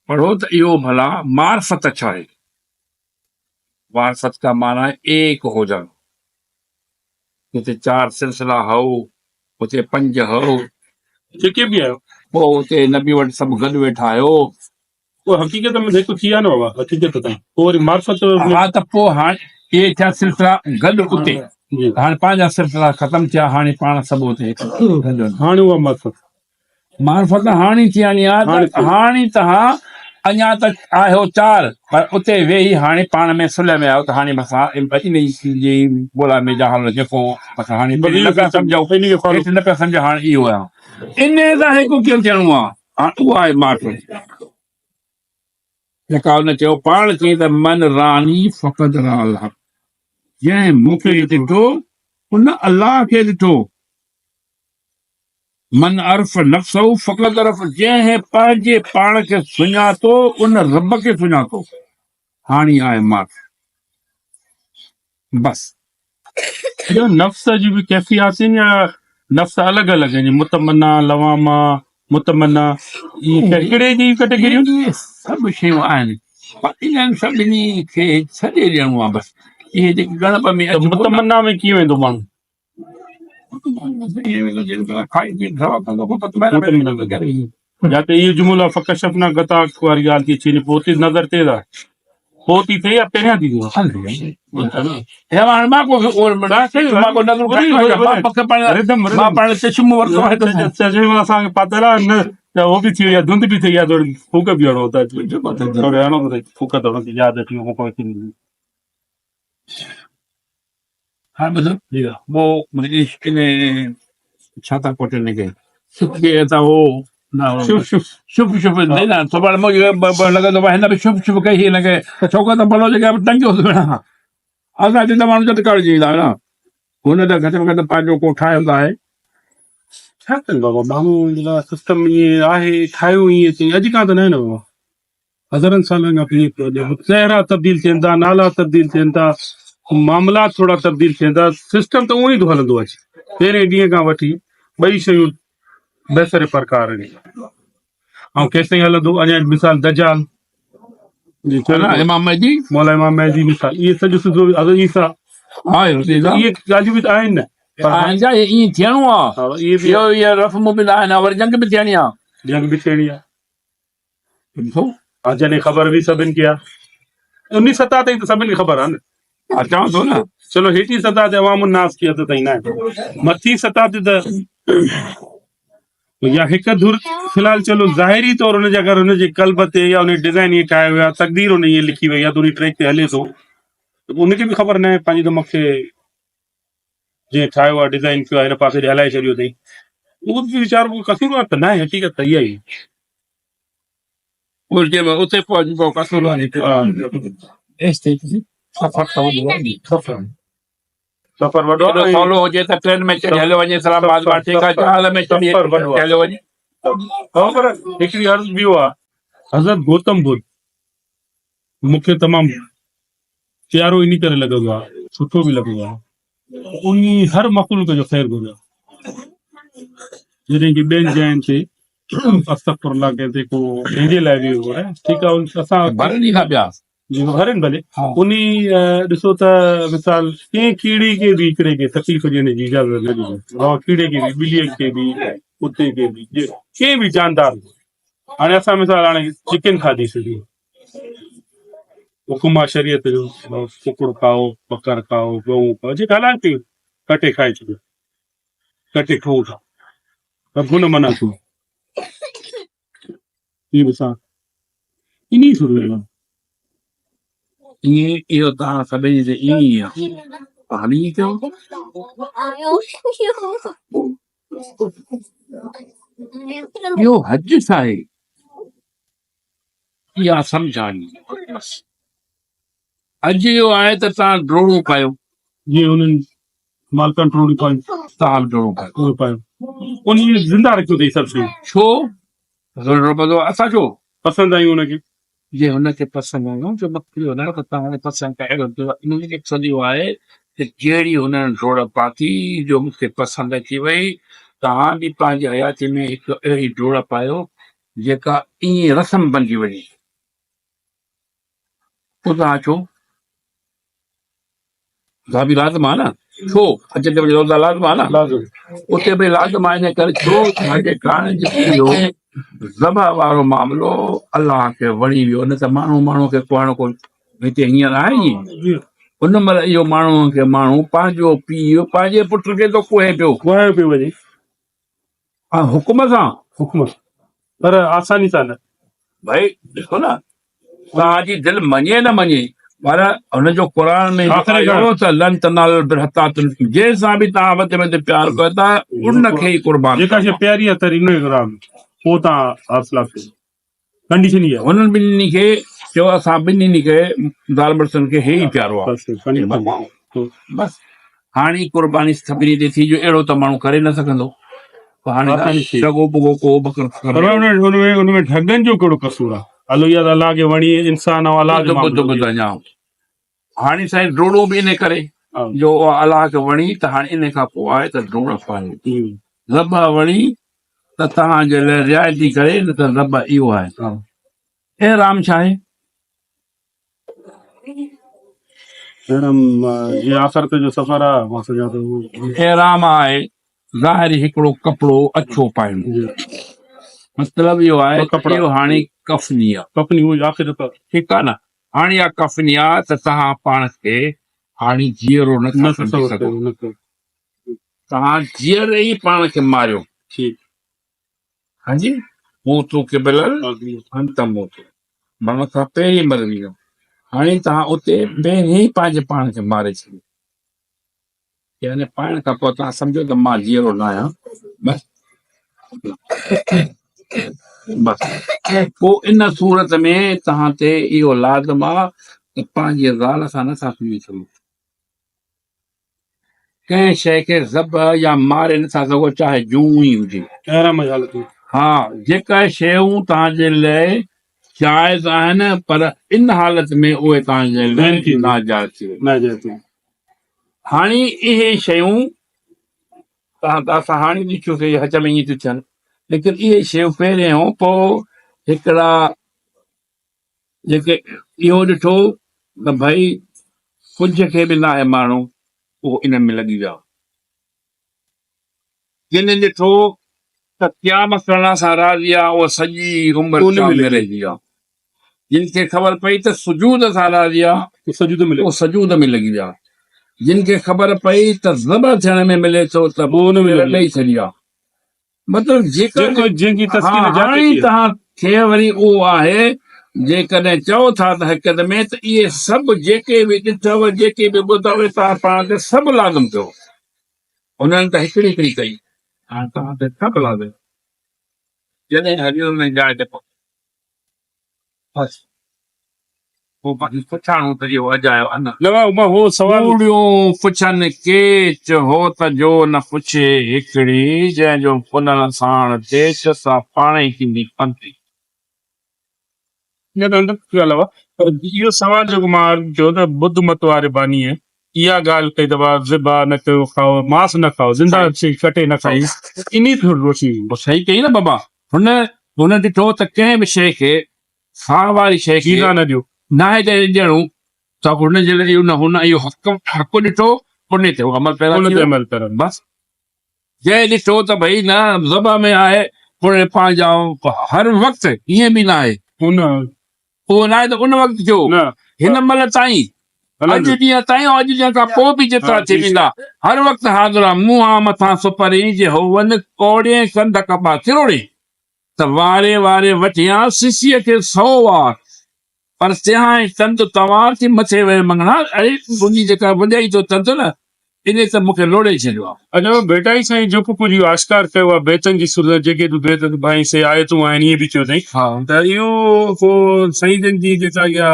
पढ़ो त इहो भला मार्फत छा आहे मार्फत का माना है एक हो जाना जिते 4 सिलसिला हो उते 5 हो जेके बि आहियो पोइ उते नबी वटि सभु गॾु वेठा आहियो उहो हक़ीक़त में हिकु थी विया न बाबा हक़ीक़त ताईं पोइ वरी मार्फत हा त पोइ हाणे इहे थिया सिलसिला गॾु उते जी हाणे पंहिंजा सिलसिला ख़तमु थिया हाणे पाण सभु उते गॾु आहिनि। हाणे उहा मार्फत मार्फत हाणे थी वञी आहे त हाणे तव्हां अञा त आहियो 4 पर उते वेही हाणे पाण में सुलह में आहियो त हाणे मसां इन जी ॿोला में जहाल जेको मसां हाणे न पिया सम्झो हेठि न पिया सम्झ हाणे इहो आहे इन सां हिकु कीअं थियणो आहे हाणे उहा आहे मार्फत जेका हुन चयो पाण चई त मन रानी फ़क़त राल हक़ जंहिं मूंखे ॾिठो उन अलाह खे ॾिठो मन अर्फ़ नफ़्सहु फ़क़त अर्फ़ जंहिं पंहिंजे पाण खे सुञातो उन रब खे सुञातो हाणे आहे मार्फ बस इहो नफ़्स जी बि कैफ़ियत आहिनि या नफ़्स अलॻि अलॻि आहिनि मुतमना लवामा मुतमना इहे कहिड़े जी कैटेगरियूं इहे सभु शयूं आहिनि पर इन्हनि सभिनी खे छॾे ॾियणो आहे बसि इहे जेके गणप में त मुतमना में कीअं वेंदो माण्हू खाई पी दवा कंदो पोइ या त इहो जुमिलो आहे फ़क़त शफ़ना गता वारी ॻाल्हि थी अचे पोइ उते नज़र तेज़ आहे पोइ थी थिए या पहिरियां थी थिए असांखे पातल आहे न त उहो बि थी वई आहे धुंध बि थी आहे थोरी फूक बि हणो त फूक थोरो यादि अची हा छा था कोटनि खे शुभ शुभ लॻंदो आहे हिन बि शुभ शुभ कई हिनखे छोकिरो त भलो जेका टंगियो असां हिते त माण्हू झटि कढिजी ईंदा न हुन त घटि में घटि पंहिंजो को ठाहियो त आहे छा कनि बाबा माण्हू सिस्टम ईअं आहे ठाहियो ईअं चई अॼु खां त न आहे न बाबा हज़ारनि सालनि खां कीअं चहिरा तब्दील थियनि था नाला तब्दील थियनि था मामलात थोड़ा तब्दील थियनि था सिस्टम त उहो ई थो हलंदो अचे पहिरें ॾींहं खां वठी ॿई शयूं बहितर प्रकार आहिनि ऐं केसिताईं हलंदो अञा मिसाल दजाल इमाम महदी मौला इमाम महदी मिसाल इहे सॼो सिधो ईसा इहे ॻाल्हियूं बि त आहिनि न ईअं थियणो आहे इहे बि रफ़्म बि आहिनि वरी जंग बि थियणी आहे जंग बि थियणी आहे जॾहिं ख़बर बि सभिनि खे आहे उन सतह ताईं त सभिनि खे ख़बर आहे न चवां थो न चलो हेठी सतह ते अवाम नास की हद ताईं न आहे मथी सतह ते त या हिकु धुर फ़िलहाल चलो ज़ाहिरी तौर हुनजे अगरि हुनजे कल्ब ते या हुन डिज़ाइन ईअं ठाहियो वियो आहे तक़दीर हुन ईअं लिखी वई आहे त उन ट्रैक ते हले थो त उनखे बि ख़बर न आहे पंहिंजे त मूंखे जीअं ठाहियो आहे डिज़ाइन कयो आहे हिन पासे ॾे हलाए छॾियो अथई उहो बि वीचारो कसूर आहे त न आहे हक़ीक़त त इहा ई उते सफ़र वॾो आहे सवलो हुजे त ट्रेन में चढ़ी हलियो वञे इस्लामाबाद मां ठीकु आहे जहाज़ में चढ़ी हलियो वञे पर हिकिड़ी अर्ज़ु ॿियो आहे हज़रत गौतम बुद्ध मूंखे तमामु प्यारो इन करे लॻंदो आहे सुठो बि लॻंदो आहे उन हर मख़लूक जो ख़ैरु घुरियो जॾहिं की ॿियनि जैन ते अस्तग़फुरुल्लाह कंहिं ते को पंहिंजे लाइ बि ठीकु आहे असां भरणी खां ॿिया जेको हरनि भले हा। उन ॾिसो त मिसाल कंहिं कीड़े खे बि हिकिड़े खे तकलीफ़ ॾियण जी इजाज़त न ॾिजे और कीड़े खे बि ॿिलीअ खे बि कुते खे बि कंहिं बि जानदार हाणे असां मिसाल हाणे चिकन खाधीसीं हुकुम आहे शरीयत जो कुकुड़ खाओ बकर खाओ गऊं खाओ जेका हलाइनि थियूं कटे खाए छॾियो कटे ठो था पर गुन मना कयो इहो ॾिसां इन शुरू ईअं इहो तव्हां सभिनी ते ईअं ई आहे हाणे ईअं कयो इहो हज छा आहे इहा सम्झाणी अॼु इहो आहे त तव्हां ड्रोणो पायो जीअं हुननि माल कंट्रोल पायो तव्हां बि ड्रोणो पायो पायो उन ज़िंदा रखियो अथई सभु शयूं छो असां छो पसंदि आयूं हुनखे जे हुनखे पसंदि आहियूं जो मतिलबु इहो न त तव्हां पसंदि कयो इन मक़सदु इहो आहे त जहिड़ी हुननि ड्रोड़ पाती जो मूंखे पसंदि अची वई तव्हां बि पंहिंजी हयाती में हिकु अहिड़ी ड्रोड़ पायो जेका ईअं रस्म बणिजी वञे पोइ तव्हां छो तव्हां बि लाज़िम आहे न छो अचे ते रोज़ा लाज़िम आहे न उते बि लाज़िम आहे इन करे छो तव्हांजे कारण जो ज़बह वारो मामिलो अलाह खे वणी वियो न त माण्हू खे को हिते हींअर आहे ईअं उन महिल इहो माण्हूअ खे माण्हू पंहिंजो पीउ पंहिंजे पुट खे थो कोहे पियो पियो वञे हुकुम सां हुकुम पर आसानी सां न भई ॾिसो न तव्हांजी दिलि मञे न मञे पर हुनजो क़ुर में लन तनालुल बिर हत्ता तुनफ़िक़ू जंहिंसां बि तव्हां वधि में वधि प्यार कयो था उनखे ई क़ुर्बान जेका शइ प्यारी आहे तरी पोइ तव्हां हासिला कयो कंडीशन ई आहे हुननि ॿिन्हिनि खे चयो असां ॿिन्हिनि खे ज़ाल मुड़ुसनि खे हे ई प्यारो आहे बसि हाणे क़ुर्बानी सभिनी ते थी जो अहिड़ो त माण्हू करे न सघंदो हाणे हुनमें ठगनि जो कहिड़ो कसूर आहे हलो इहा त अलाह खे वणी इंसान हाणे साईं ड्रोणो बि इन करे जो अलाह खे वणी त हाणे इन खां पोइ आहे त ड्रोण पायो ज़बह वणी त तव्हांजे लाइ रिआयती करे न त ज़बह इहो आहे एहराम छा आहे आख़िरत जो सफ़र आहे एहराम आहे ज़ाहिरी हिकिड़ो कपिड़ो अछो पाइणो मतिलबु इहो आहे इहो हाणे कफ़नी आहे ठीकु आहे न हाणे इहा कफ़नी आहे त तव्हां पाण खे हाणे जीअरो न सघो तव्हां जीअर ई पाण खे मारियो हांजी मूं तूं मरण खां पहिरीं मरी वियो हाणे तव्हां उते पहिरीं पंहिंजे पाण खे मारे छॾियो यानी पाइण खां पोइ तव्हां सम्झो त मां जीअरो न आहियां बसि पोइ इन सूरत में तव्हां ते इहो लाज़िम आहे त पंहिंजे ज़ाल सां नथा सुञी सघो कंहिं शइ खे ज़बह या मारे नथा सघो चाहे जूं ई हुजे हा जेका शयूं तव्हांजे लाइ जाइज़ आहिनि पर इन हालत में उहे तव्हांजे लाइ नाजाइज़ हाणे इहे शयूं असां हाणे ॾिठोसीं हज में ईअं थियूं थियनि लेकिन इहे शयूं पहिरियों पोइ हिकिड़ा जेके इहो ॾिठो त भई कुझ खे बि न आहे माण्हू उहो इन में लॻी विया जिन ॾिठो त क़यामत करण सां राज़ी आहे उहो सॼी उमिरि रहिजी आहे जिन खे ख़बर पई त सुजूद सां राज़ी आहे उहो सजूद में लॻी विया जिन खे ख़बर पई त ज़बर थियण में मिले थो त ॾेई छॾी आहे मतिलबु तव्हांखे वरी उहो आहे जेकॾहिं चओ था त हक़ीक़त में त इहे सभु जेके बि ॾिठव जेके बि ॿुधव तव्हां पाण ते सभु लाज़िम कयो हुननि त हिकिड़ी हिकिड़ी कई हाणे तव्हां ते सभु लाज़िम जॾहिं हरिओम में जाइ ते बसि पोइ बाक़ी पुछाणो त इहो अजायो पुछनि केच हो त जो न पुछे हिकिड़ी जंहिंजो पुनर साण देश सां पाण ई थींदी पंथी इहो सवाल जेको मां चयो त ॿुध मत वारे बानी इहा ॻाल्हि कई दफ़ा ज़िबा न कयो खाओ मांस न खाओ ज़िंदा कटे न खाई इन रोशनी सही कई न बाबा हुन ॾिठो त कंहिं बि शइ खे साह वारी शइ खे न ॾियो नाहे ॾियणो त हुनजे लाइ हुन इहो हक़ ॾिठो उन ते अमल पैदा उन थी ते वियो। अमल करनि बस जंहिं ॾिठो त भई न ज़बा में आहे हुन पंहिंजा हर वक़्तु ईअं बि न आहे हुन उहो न आहे त उन वक़्तु थियो न हिन महिल ताईं अॼु ॾींहं ताईं अॼु ॾींहं खां पोइ बि जेतिरा हा, थी जी, वेंदा हर वक़्तु हाज़िर मुंहं मथां सुपरी जे हो वञ कोड़े कंद कबा तिरोड़े त वारे वारे वठियां सिसीअ खे 100 वार पर तिहां तंद तवार थी मथे वियो मङणा अरे मुंहिंजी जेका वॼाई तो तंद न इन त मूंखे लोड़े छॾियो आहे। अच्छा बेटा ई साईं जेको कुझु इहो आश्कार कयो आहे बेतनि जी सूरत जेके बि बेत भाई से आयतूं आहिनि इहे बि चयो अथई हा त इहो को साईं जन जी जेका इहा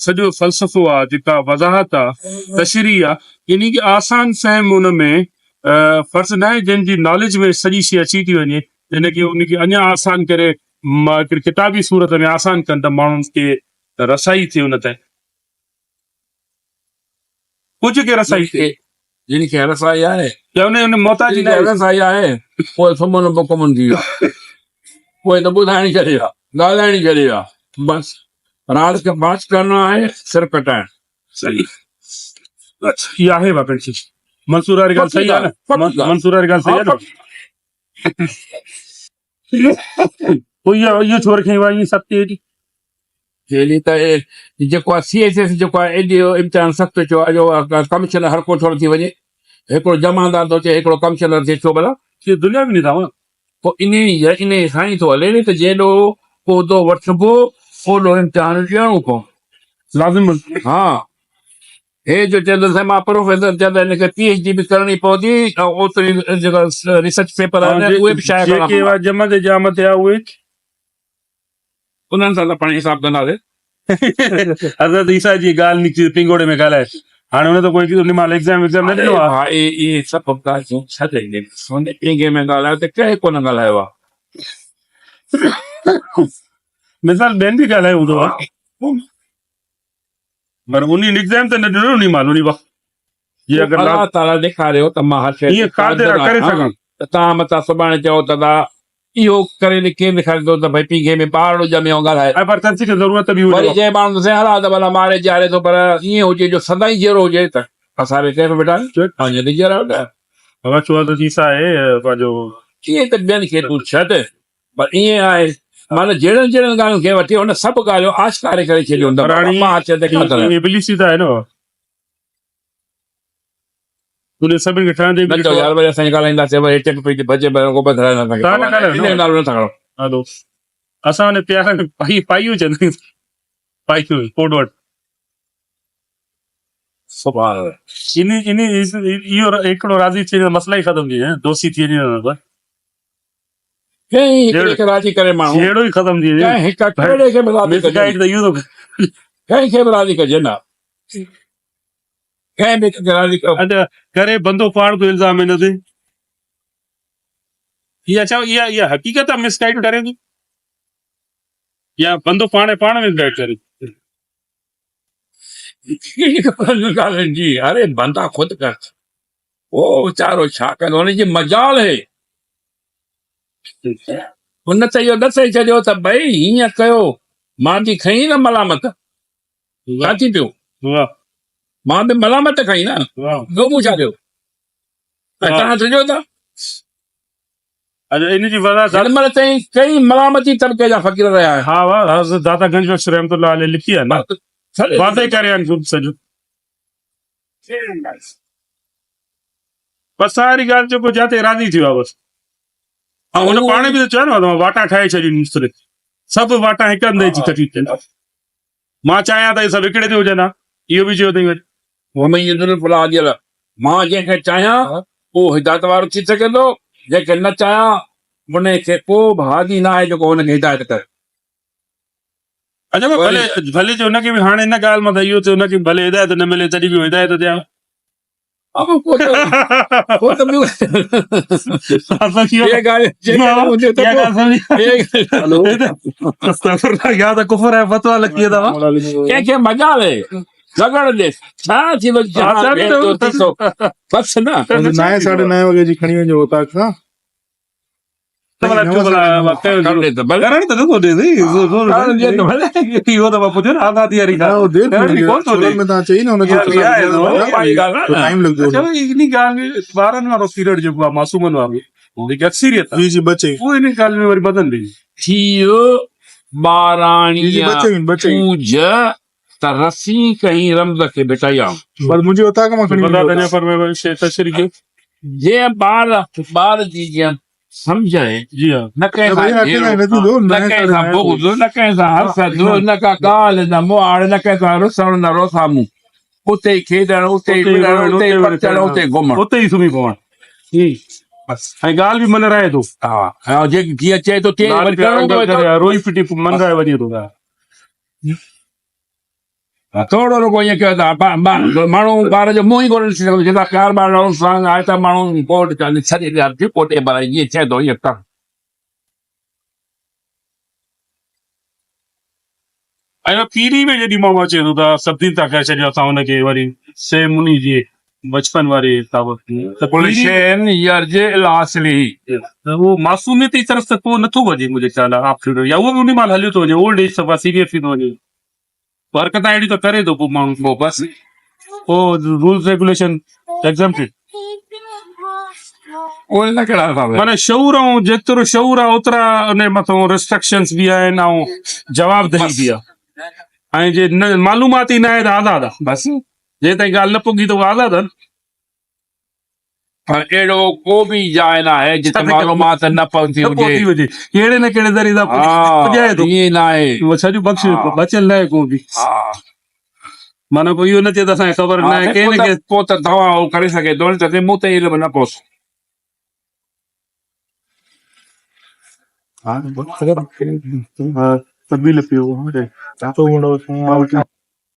सॼो फ़लसफ़ो आहे जेका वज़ाहत आहे तशरीह आहे इन खे आसान फहम हुन में फ़र्ज़ु न आहे जंहिंजी नॉलेज में सॼी शइ अची थी वञे इनखे उनखे अञा आसान करे हिकिड़ी किताबी सूरत में आसान कनि त माण्हुनि खे रसाई थिए हुन ते कुझु के रसाई थिए जिन खे रसाई आहे या उन मोहताजी जिन खे रसाई आहे पोइ सुम्हण मुकमल थी वियो पोइ त ॿुधाइणी छॾे आहे ॻाल्हाइणी छॾे आहे बसि रात खे बाच करणो आहे सिर कटाइण सही इहा आहे वाकई चीज मंसूर वारी ॻाल्हि सही आहे न पक्की ॻाल्हि। मंसूर वारी ॻाल्हि सही आहे न पोइ इहो छो रखी हुआ इहे सभु हेॾी जहिड़ी त जेको आहे CSS जेको आहे एॾो इम्तिहान सख़्तु थियो आहे कमिशनर हर को थोरो थी वञे हिकिड़ो जमादार थो चए हिकिड़ो कमिशनर थिए छो भला इहे दुनिया बि नथा पोइ इन सां ई थो हले नी त जेॾो उहिदो वठिबो ओॾो इम्तिहान ॾियणो पवंदो लाज़िम हा हे जो चवंदुसि मां प्रोफेसर चवंदा हिनखे PhD बि करणी पवंदी ऐं ओतिरी जेका रिसर्च पेपर आहिनि उहे बि शाया करणा जेके पवंदा। जमत जामत आहे उहे उन्हनि सां त पाण हिसाब कंदासीं हज़रत ईसा जी ॻाल्हि निकिती पिंगोड़े में ॻाल्हाए हाणे हुन त कोई उन महिल एग्ज़ाम न ॾिनो आहे हा इहे सभु ॻाल्हियूं छा चईंदे पिंगे में ॻाल्हायो त कंहिं कोन ॻाल्हायो आहे मिसाल ॿियनि बि ॻाल्हायो हूंदो आहे पर उन एग्ज़ाम त न ॾिनो उन महिल उन वक़्तु जीअं अगरि अलाह ताला ॾेखारियो त मां हर शइ ईअं कादिर आहे, करे सघां त तव्हां मथां सुभाणे चओ त इहो करे केरु ॾेखारींदो त भई पिंगे में ॿारड़ो ॼमियो ॻाल्हाए ऐं पर तरसी खे ज़रूरत बि वरी हुजे जंहिं माण्हू सां हला त भला मारे ॼारे थो पर ईअं हुजे जो सदाईं जहिड़ो हुजे त असां बि कंहिं बेटा हवा छो त ईसा आहे पंहिंजो ईअं त ॿियनि खे तूं छॾ पर ईअं आहे माना जहिड़नि जहिड़नि ॻाल्हियुनि खे वठी हुन सभु ॻाल्हियूं आश्कारे करे छॾियूं पर हाणे मां अचे त ख़तरु इब्लिस ई त आहे न उन सभिनि खे ठहंदे न चओ यार वरी असां ॻाल्हाईंदासीं वरी टेक पई भॼे को ॿुधाए नालो न था खणो हलो असां हुन प्यार में पाइयूं चवंदा आहियूं पाइयूं कोड वर्ड इन इहो हिकिड़ो राज़ी थी मसला ई ख़तम थी वञे दोस्ती थी वञे कंहिं हिकिड़े खे राज़ी करे माण्हू जहिड़ो ई ख़तम थी कंहिं हिक कहिड़े खे बि राज़ी कजे वञे त इहो कंहिं खे बि राज़ी कजे न कंहिं बि राज़ी अच्छा करे बंदो पाड़ को इल्ज़ाम हिन ते इहा चओ इहा हक़ीक़त मिसगाइड करे थी या बंदो पाण मिसगाइड करे ॻाल्हियुनि जी अरे बंदा ख़ुदि कर ओ वीचारो छा कंदो हुनजी मजाल है हुन त इहो ॾसे छॾियो त भई हीअं कयो मां बि खई न मलामत छा थी पियो वाह मां बि मलामत खई न वाह ॿियो मूं छा कयो तव्हां सॼो था अच्छा इन जी वज़ाहत हिन महिल ताईं कई मलामती तबिके जा फ़क़ीर रहिया आहिनि हा वाह हज़रत दाता गंजबख्श रहमतुल्लाह अलैह लिखी आहे न वादे करे आहिनि सॼो बसि सारी ॻाल्हि जेको जिते राज़ी थी वियो आहे बसि ऐं हुन पाण बि त चयो न वाटा ठाहे छॾियूं मुख़्तलिफ़ सभु वाटा हिक हंधि अची कटी थियनि मां चाहियां त इहे सभु हिकिड़े ते हुजनि हा इहो बि चयो अथई वरी मां जंहिंखे चाहियां उहो हिदायत वारो थी सघे थो जंहिंखे न चाहियां उनखे को बि हादी न आहे जेको हुनखे हिदायत करे अच्छा भले भले जो हुनखे बि हाणे हिन ॻाल्हि मां त इहो थियो हुनखे भले हिदायत न मिले तॾहिं बि हिदायत ॾियां कंहिंखे मजाल आहे लॻण ॾे छा थी बसि न 9:30 वॻे जी खणी वञो उतां खां करण दे त भले करण त नथो ॾे साईं करण दे त भले इहो त मां पुछियो न आज़ादी वारी हा, उहो देर करण बि कोन थो ॾे में तव्हां चई न हुनखे यार, इहा आहे तो, भाई ॻाल्हि आहे न। टाइम लॻंदो चलो इन ॻाल्हि में ॿारनि वारो पीरियड जेको आहे मासूमनि वारो जेकी अक्सरियत आहे जी जी बचे उहो इन ॻाल्हि में वरी बदलंदी थियो ॿाराणीअ बचे पूज त रसी कहीं रमज़ खे बिटाया पर मुंहिंजे उतां खां मां खणी बता वेंदो देने पर मैं तशरीह जीअं ॿार जी जीअं सम्झ आहे जी हाँ न कंहिं भई सां अकेला जहिड़ो, न थींदो न कंहिं सां बुग़्ज़, न कंहिं सां हसद, न का ॻाल्हि न मुहाड़, न कंहिं सां रुसण न रोसामूं, उते ई खेॾण, उते ई विढ़ण, उते ई पचण, उते ई घुमण। उते ई सुम्ही पवण बस ऐं ॻाल्हि बि मन रहे थो हा ऐं जेकी जीअं चए थो तीअं वरी करिणो पवे थो। रोई पिटी मन रहे वञे थो थोरो रुगो ईअं कयो था माण्हू ॿार जो मुंहुं ई कोन ॾिसी सघंदो जेका प्यार माण्हू सां आहे त माण्हू पोइ चवंदे छॾे ॾियां पोइ टे ॿार ईअं चए थो ईअं कर। ऐं पीढ़ी में जॾहिं माण्हू अचे थो त सब्ज़ी था करे छॾियो असां हुनखे वरी से मुनी जी बचपन वारे हिसाब त गुलशन यर्ज इलासली उहो मासूमियत जी तरफ़ त को नथो वञे मुंहिंजे ख्याल आहे या उहो बि उन महिल हलियो थो वञे ओल्ड एज सफ़ा सीरियस थी थो वञे हरकत अहिड़ी त करे थो पोइ माण्हू पोइ बसि पोइ रूल्स रेगुलेशन एग्ज़म्प्टेड उहे न कहिड़ा था माना शऊर ऐं जेतिरो शऊर आहे ओतिरा उन मथां रिस्ट्रिक्शन्स बि आहिनि ऐं जवाबदेही बि आहे ऐं जे न मालूमात ई न आहे त आज़ादु आहे बसि जे ताईं ॻाल्हि न पुगी त उहा आज़ादु आहे पर अहिड़ो को बि जाइ न आहे जिते मालूमात न पहुती न पहुती हुजे। हुजे कहिड़े न कहिड़े ज़रिए सां हा पुॼाए थो ईअं न आहे। उहो सॼो बख़्श बचियल न आहे को बि हा माना पोइ इहो न थिए त असांखे ख़बर न आहे कंहिं न कंहिं पोइ त दवा उहो करे सघे थो न त मूं ते इल्मु न पहुच। हा तबील पियो